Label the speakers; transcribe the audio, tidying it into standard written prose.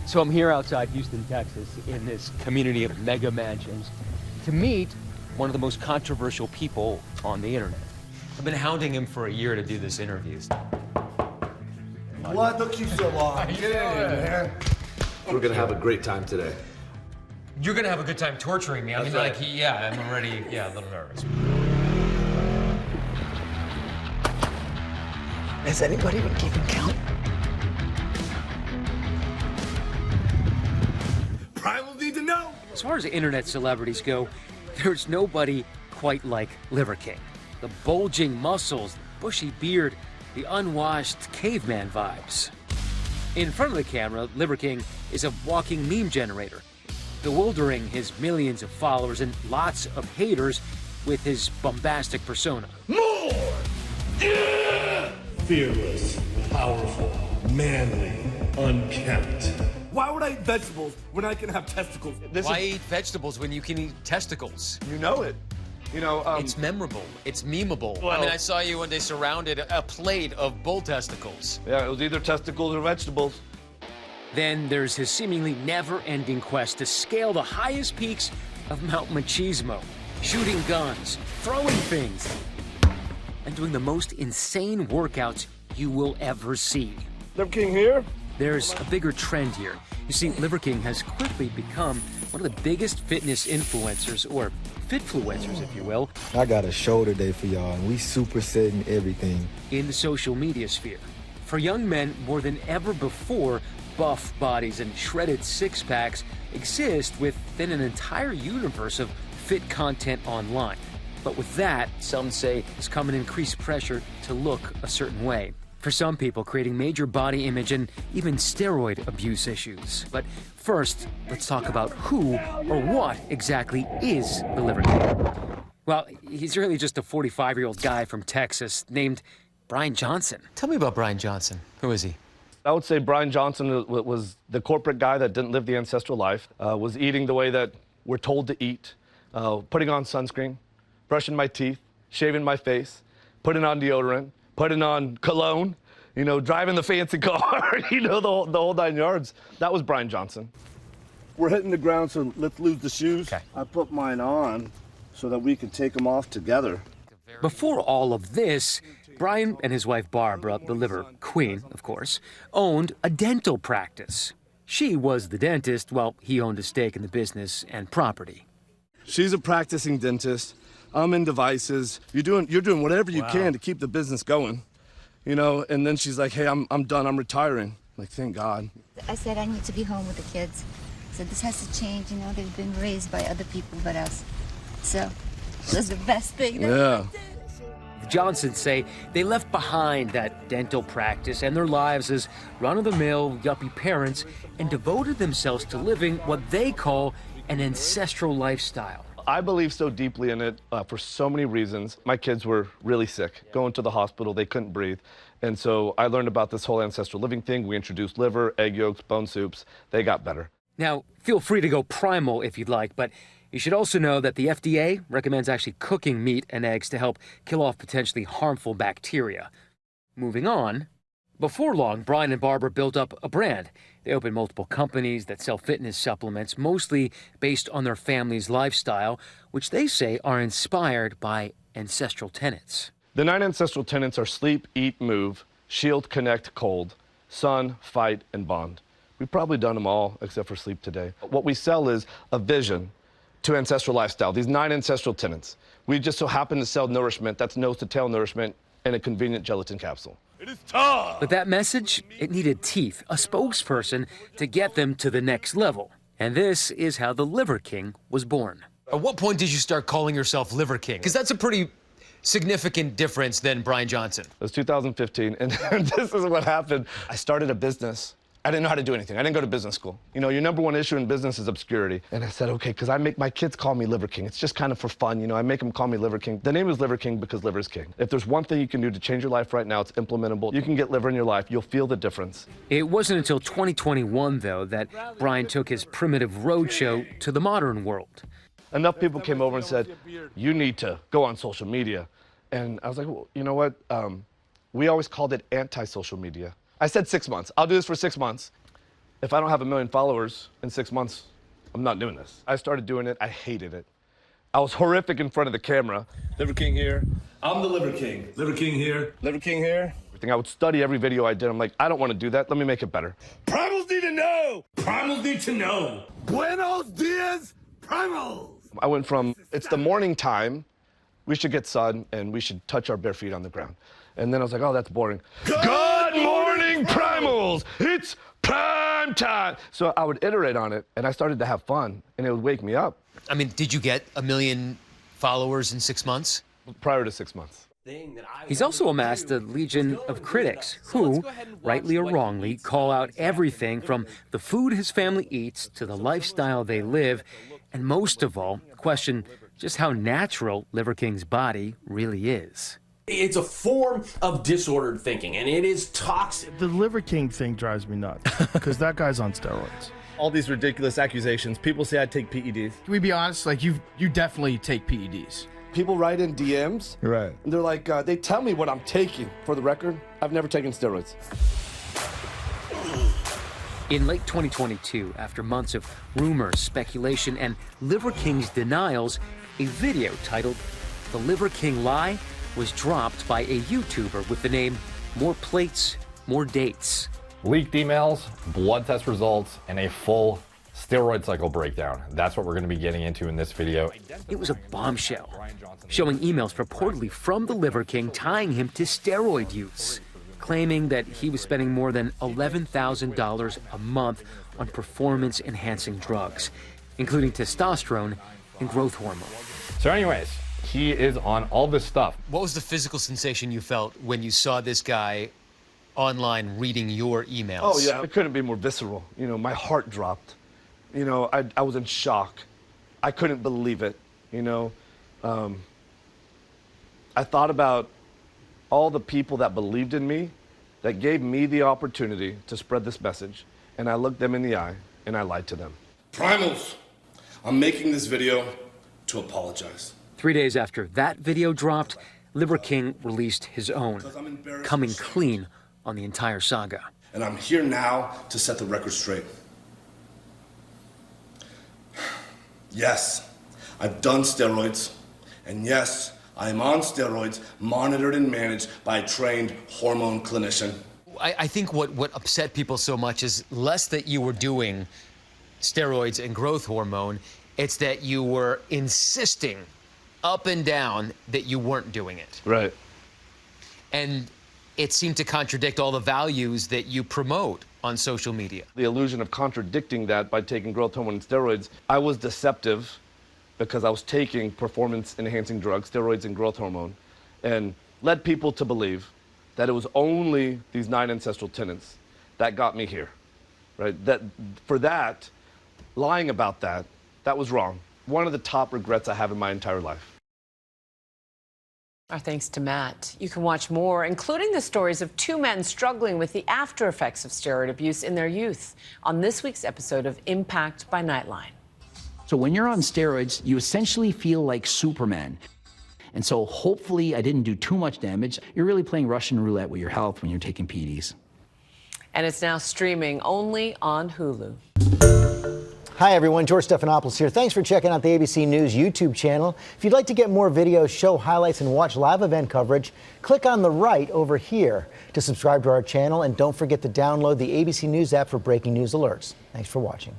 Speaker 1: So I'm here outside Houston, Texas, in this community of mega mansions to meet one of the most controversial people on the internet. I've been hounding him for a year to do this interview.
Speaker 2: What took you so long? Get in, man.
Speaker 3: We're gonna have a great time today.
Speaker 1: You're gonna have a good time torturing me. I mean,
Speaker 3: right.
Speaker 1: I'm already, a little nervous.
Speaker 4: Has anybody been keeping count?
Speaker 2: Primal need to know.
Speaker 1: As far as internet celebrities go, there's nobody quite like Liver King. The bulging muscles, bushy beard, the unwashed caveman vibes. In front of the camera, Liver King is a walking meme generator, bewildering his millions of followers and lots of haters with his bombastic persona.
Speaker 2: More! Yeah!
Speaker 5: Fearless, powerful, manly, unkempt.
Speaker 2: Why would I eat vegetables when I can have testicles?
Speaker 1: Why eat vegetables when you can eat testicles?
Speaker 2: You know it. You know,
Speaker 1: It's memorable. It's memeable.
Speaker 2: Well-
Speaker 1: I mean, I saw you one day surrounded a plate of bull testicles.
Speaker 2: Yeah, it was either testicles or vegetables.
Speaker 1: Then there's his seemingly never-ending quest to scale the highest peaks of Mount Machismo, shooting guns, throwing things, and doing the most insane workouts you will ever see.
Speaker 2: Liver King here?
Speaker 1: There's a bigger trend here. You see, Liver King has quickly become one of the biggest fitness influencers, or fitfluencers, if you will,
Speaker 6: I got a show today for y'all, and we supersetting everything.
Speaker 1: in the social media sphere. For young men, more than ever before, buff bodies and shredded six-packs exist within an entire universe of fit content online. But with that, some say, has come an increased pressure to look a certain way. For some people, creating major body image and even steroid abuse issues. But first, let's talk about who or what exactly is the Liver King. Well, he's really just a 45-year-old guy from Texas named Brian Johnson. Tell me about Brian Johnson. Who is he?
Speaker 7: I would say Brian Johnson was the corporate guy that didn't live the ancestral life, was eating the way that we're told to eat, putting on sunscreen, brushing my teeth, shaving my face, putting on deodorant, putting on cologne, you know, driving the fancy car, you know, the whole 9 yards. That was Brian Johnson.
Speaker 2: We're hitting the ground, so let's lose the shoes.
Speaker 1: Okay.
Speaker 2: I put mine on so that we can take them off together.
Speaker 1: Before all of this, Brian and his wife Barbara, the Liver Queen, of course, owned a dental practice. She was the dentist while he owned a stake in the business and property.
Speaker 2: She's a practicing dentist. I'm in devices. You're doing whatever you can to keep the business going, you know. And then she's like, "Hey, I'm done. I'm retiring." Like, thank God.
Speaker 8: I said I need to be home with the kids. So this has to change. You know, they've been raised by other people but us. So it was the best thing.
Speaker 2: Yeah.
Speaker 1: The Johnsons say they left behind that dental practice and their lives as run-of-the-mill yuppie parents and devoted themselves to living what they call an ancestral lifestyle.
Speaker 7: I believe so deeply in it for so many reasons. My kids were really sick, going to the hospital, they couldn't breathe. And so I learned about this whole ancestral living thing. We introduced liver, egg yolks, bone soups. They got better.
Speaker 1: Now, feel free to go primal if you'd like, but you should also know that the FDA recommends actually cooking meat and eggs to help kill off potentially harmful bacteria. Moving on, before long, Brian and Barbara built up a brand. They opened multiple companies that sell fitness supplements, mostly based on their family's lifestyle, which they say are inspired by ancestral tenets.
Speaker 7: The 9 ancestral tenets are sleep, eat, move, shield, connect, cold, sun, fight, and bond. We've probably done them all except for sleep today. What we sell is a vision to ancestral lifestyle, these 9 ancestral tenets. We just so happen to sell nourishment, that's nose to tail nourishment, in a convenient gelatin capsule.
Speaker 2: It is tough.
Speaker 1: But that message, it needed teeth, a spokesperson to get them to the next level. And this is how the Liver King was born. At what point did you start calling yourself Liver King? Because that's a pretty significant difference than Brian Johnson.
Speaker 7: It was 2015, and this is what happened. I started a business. I didn't know how to do anything. I didn't go to business school. You know, your number one issue in business is obscurity. And I said, okay, because I make my kids call me Liver King. It's just kind of for fun, you know, I make them call me Liver King. The name is Liver King because liver is king. If there's one thing you can do to change your life right now, it's implementable. You can get liver in your life. You'll feel the difference.
Speaker 1: It wasn't until 2021, though, that Brian took his primitive roadshow to the modern world.
Speaker 7: Enough people came over and said, you need to go on social media. And I was like, well, you know what? We always called it anti-social media. I said 6 months. I'll do this for 6 months. if I don't have 1 million followers in 6 months, I'm not doing this. I started doing it. I hated it. I was horrific in front of the camera.
Speaker 2: Liver King here. I'm the Liver King. Liver King here. Liver King here.
Speaker 7: I would study every video I did. I'm like, I don't want to do that. Let me make it better.
Speaker 5: Primals need to know. Primals need to know.
Speaker 2: Buenos dias, primals.
Speaker 7: I went from, it's the morning time, we should get sun, and we should touch our bare feet on the ground. And then I was like, oh, that's boring. Good morning, primals. It's prime time. So I would iterate on it, and I started to have fun, and it would wake me up.
Speaker 1: I mean, did you get 1 million followers in 6 months?
Speaker 7: Prior to 6 months.
Speaker 1: He's also amassed a legion of critics who, rightly or wrongly, call out everything from the food his family eats to the lifestyle they live, and most of all, question just how natural Liver King's body really is.
Speaker 9: It's a form of disordered thinking, and it is toxic.
Speaker 10: The Liver King thing drives me nuts, because that guy's on steroids.
Speaker 2: All these ridiculous accusations. People say I take PEDs.
Speaker 11: Can we be honest? Like, you definitely take PEDs.
Speaker 7: People write in DMs,
Speaker 6: Right.
Speaker 7: and they're like, they tell me what I'm taking. For the record, I've never taken steroids.
Speaker 1: In late 2022, after months of rumors, speculation, and Liver King's denials, a video titled "The Liver King Lie" was dropped by a YouTuber with the name More Plates, More Dates.
Speaker 12: Leaked emails, blood test results, and a full steroid cycle breakdown. That's what we're going to be getting into in this video.
Speaker 1: It was a bombshell, showing emails purportedly from the Liver King tying him to steroid use, claiming that he was spending more than $11,000 a month on performance-enhancing drugs, including testosterone and growth hormone.
Speaker 12: So anyways, he is on all this stuff.
Speaker 1: What was the physical sensation you felt when you saw this guy online reading your emails?
Speaker 7: Oh, yeah. It couldn't be more visceral. You know, my heart dropped. You know, I was in shock. I couldn't believe it, you know. I thought about all the people that believed in me, that gave me the opportunity to spread this message, and I looked them in the eye, and I lied to them.
Speaker 2: Primals, I'm making this video to apologize.
Speaker 1: 3 days after that video dropped, Liver King released his own, coming clean on the entire saga.
Speaker 2: And I'm here now to set the record straight. Yes, I've done steroids, and yes, I am on steroids, monitored and managed by a trained hormone clinician.
Speaker 1: I think what upset people so much is less that you were doing steroids and growth hormone, it's that you were insisting up and down that you weren't doing it.
Speaker 7: Right.
Speaker 1: And it seemed to contradict all the values that you promote on social media.
Speaker 7: The illusion of contradicting that by taking growth hormone and steroids, I was deceptive because I was taking performance-enhancing drugs, steroids and growth hormone, and led people to believe that it was only these 9 ancestral tenets that got me here, right? That, for that, lying about that, that was wrong. One of the top regrets I have in my entire life.
Speaker 13: Our thanks to Matt. You can watch more, including the stories of 2 men struggling with the after effects of steroid abuse in their youth, on this week's episode of Impact by Nightline.
Speaker 4: So when you're on steroids, you essentially feel like Superman. And so hopefully I didn't do too much damage. You're really playing Russian roulette with your health when you're taking PEDs.
Speaker 13: And it's now streaming only on Hulu.
Speaker 14: Hi, everyone. George Stephanopoulos here. Thanks for checking out the ABC News YouTube channel. If you'd like to get more videos, show highlights, and watch live event coverage, click on the right over here to subscribe to our channel. And don't forget to download the ABC News app for breaking news alerts. Thanks for watching.